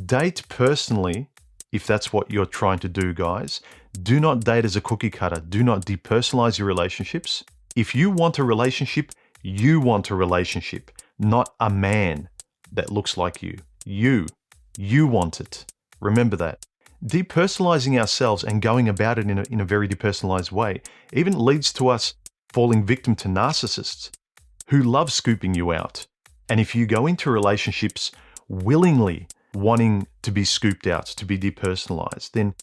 Date personally, if that's what you're trying to do, guys. Do not date as a cookie cutter. Do not depersonalize your relationships. If you want a relationship, you want a relationship, not a man that looks like you. You want it. Remember that. Depersonalizing ourselves and going about it in a very depersonalized way even leads to us falling victim to narcissists who love scooping you out. And if you go into relationships willingly wanting to be scooped out, to be depersonalized, then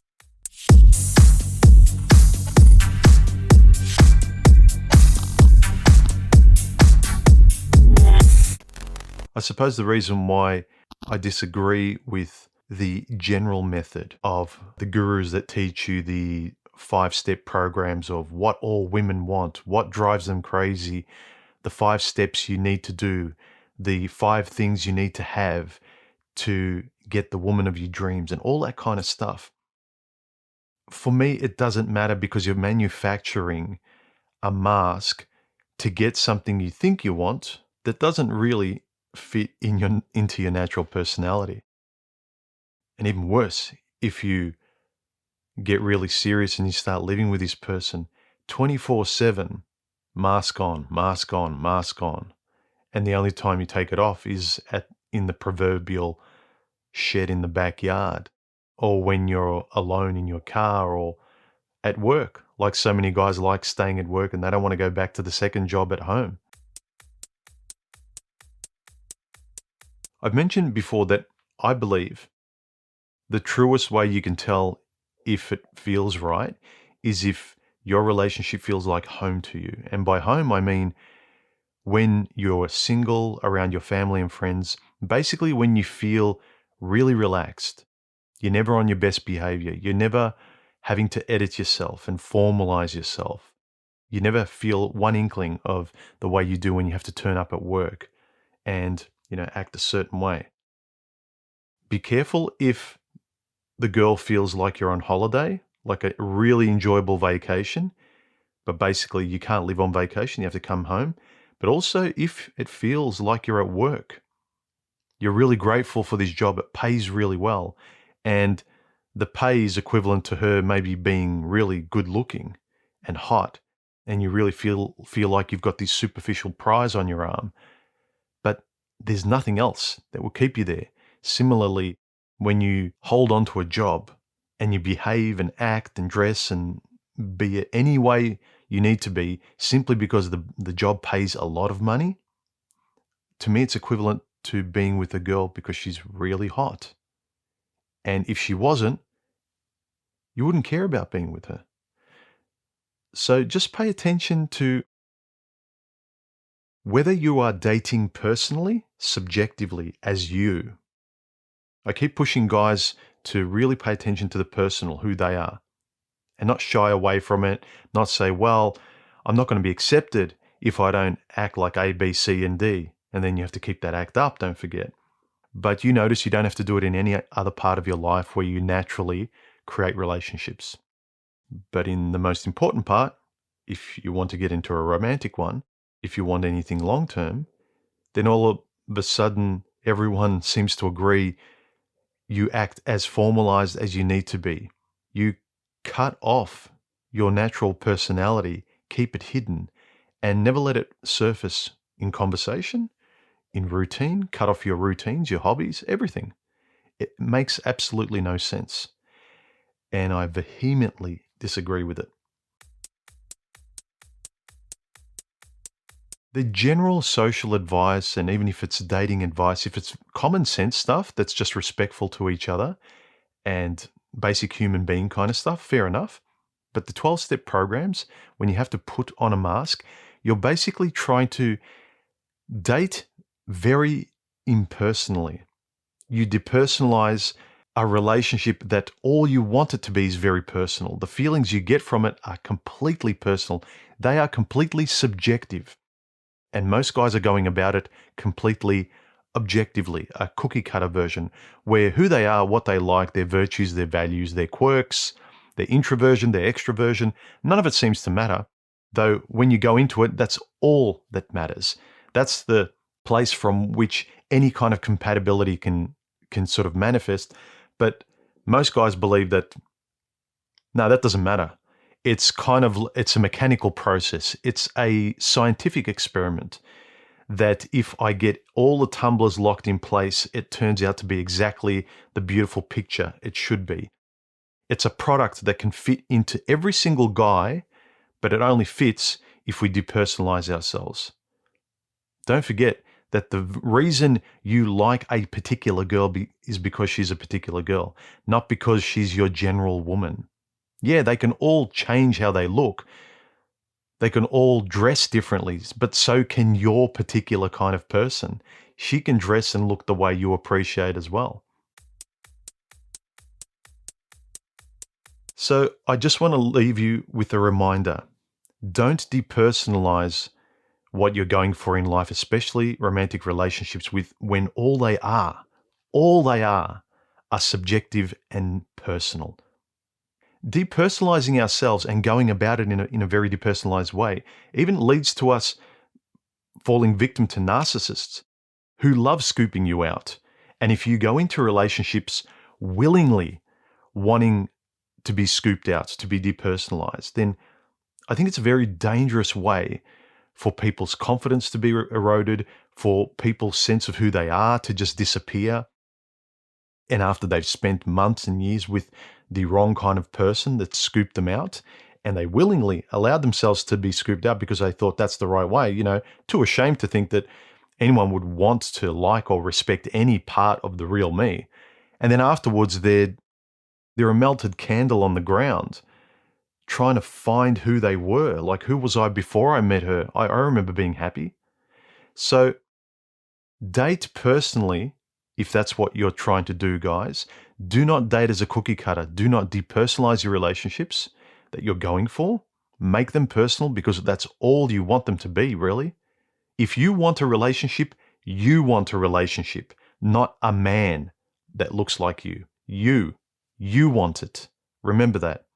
I suppose the reason why I disagree with the general method of the gurus that teach you the 5-step programs of what all women want, what drives them crazy, the 5 steps you need to do, the 5 things you need to have to get the woman of your dreams and all that kind of stuff. For me, it doesn't matter because you're manufacturing a mask to get something you think you want that doesn't really fit into your natural personality. And even worse, if you get really serious and you start living with this person 24/7, mask on, mask on, mask on, and the only time you take it off is in the proverbial shed in the backyard, or when you're alone in your car, or at work, like so many guys like staying at work and they don't want to go back to the second job at home. I've mentioned before that I believe the truest way you can tell if it feels right is if your relationship feels like home to you. And by home, I mean when you're single, around your family and friends, basically when you feel really relaxed. You're never on your best behavior. You're never having to edit yourself and formalize yourself. You never feel one inkling of the way you do when you have to turn up at work and, act a certain way. Be careful if the girl feels like you're on holiday, like a really enjoyable vacation, but basically you can't live on vacation, you have to come home. But also if it feels like you're at work, you're really grateful for this job, it pays really well, and the pay is equivalent to her maybe being really good looking and hot, and you really feel like you've got this superficial prize on your arm, but there's nothing else that will keep you there. Similarly, when you hold on to a job and you behave and act and dress and be it any way you need to be simply because the job pays a lot of money, to me it's equivalent to being with a girl because she's really hot. And if she wasn't, you wouldn't care about being with her. So just pay attention to whether you are dating personally, subjectively, as you. I keep pushing guys to really pay attention to the personal, who they are, and not shy away from it, not say, well, I'm not going to be accepted if I don't act like A, B, C, and D. And then you have to keep that act up, don't forget. But you notice you don't have to do it in any other part of your life where you naturally create relationships. But in the most important part, if you want to get into a romantic one, if you want anything long-term, then all of a sudden everyone seems to agree you act as formalized as you need to be. You cut off your natural personality, keep it hidden, and never let it surface in conversation, in routine. Cut off your routines, your hobbies, everything. It makes absolutely no sense. And I vehemently disagree with it. The general social advice, and even if it's dating advice, if it's common sense stuff that's just respectful to each other and basic human being kind of stuff, fair enough. But the 12-step programs, when you have to put on a mask, you're basically trying to date very impersonally. You depersonalize a relationship that all you want it to be is very personal. The feelings you get from it are completely personal. They are completely subjective. And most guys are going about it completely objectively, a cookie cutter version, where who they are, what they like, their virtues, their values, their quirks, their introversion, their extroversion, none of it seems to matter. Though when you go into it, that's all that matters. That's the place from which any kind of compatibility can can sort of manifest. But most guys believe that, no, that doesn't matter. It's a mechanical process. It's a scientific experiment that if I get all the tumblers locked in place, it turns out to be exactly the beautiful picture it should be. It's a product that can fit into every single guy, but it only fits if we depersonalize ourselves. Don't forget that the reason you like a particular girl is because she's a particular girl, not because she's your general woman. Yeah, they can all change how they look. They can all dress differently, but so can your particular kind of person. She can dress and look the way you appreciate as well. So I just want to leave you with a reminder. Don't depersonalize what you're going for in life, especially romantic relationships, when all they are subjective and personal. Depersonalizing ourselves and going about it in a very depersonalized way even leads to us falling victim to narcissists who love scooping you out. And if you go into relationships willingly wanting to be scooped out, to be depersonalized, then I think it's a very dangerous way for people's confidence to be eroded, for people's sense of who they are to just disappear. And after they've spent months and years with the wrong kind of person that scooped them out, and they willingly allowed themselves to be scooped out because they thought that's the right way, too ashamed to think that anyone would want to like or respect any part of the real me. And then afterwards, they're a melted candle on the ground, trying to find who they were. Like, who was I before I met her? I remember being happy. So date personally. If that's what you're trying to do, guys, do not date as a cookie cutter. Do not depersonalize your relationships that you're going for. Make them personal because that's all you want them to be, really. If you want a relationship, you want a relationship, not a man that looks like you. You want it. Remember that.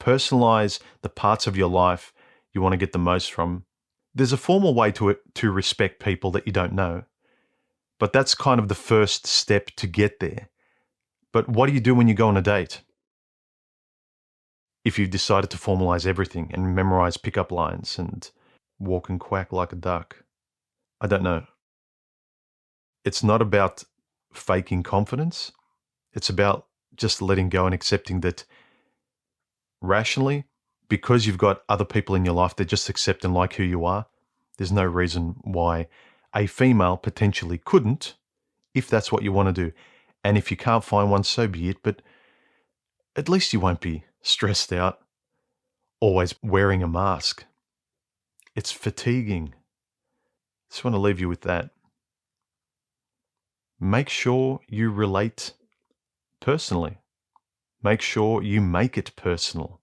Personalize the parts of your life you want to get the most from. There's a formal way to respect people that you don't know. But that's kind of the first step to get there. But what do you do when you go on a date? If you've decided to formalize everything and memorize pickup lines and walk and quack like a duck, I don't know. It's not about faking confidence. It's about just letting go and accepting that rationally, because you've got other people in your life that just accept and like who you are, there's no reason why a female potentially couldn't, if that's what you want to do. And if you can't find one, so be it, but at least you won't be stressed out, always wearing a mask. It's fatiguing. Just want to leave you with that. Make sure you relate personally. Make sure you make it personal.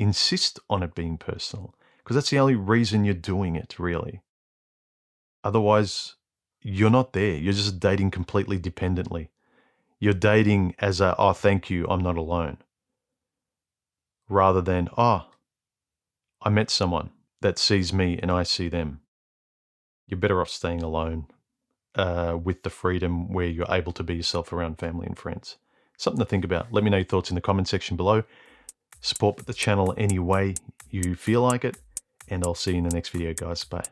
Insist on it being personal, because that's the only reason you're doing it, really. Otherwise, you're not there. You're just dating completely dependently. You're dating as oh, thank you, I'm not alone. Rather than, I met someone that sees me and I see them. You're better off staying alone with the freedom where you're able to be yourself around family and friends. Something to think about. Let me know your thoughts in the comment section below. Support the channel any way you feel like it. And I'll see you in the next video, guys. Bye.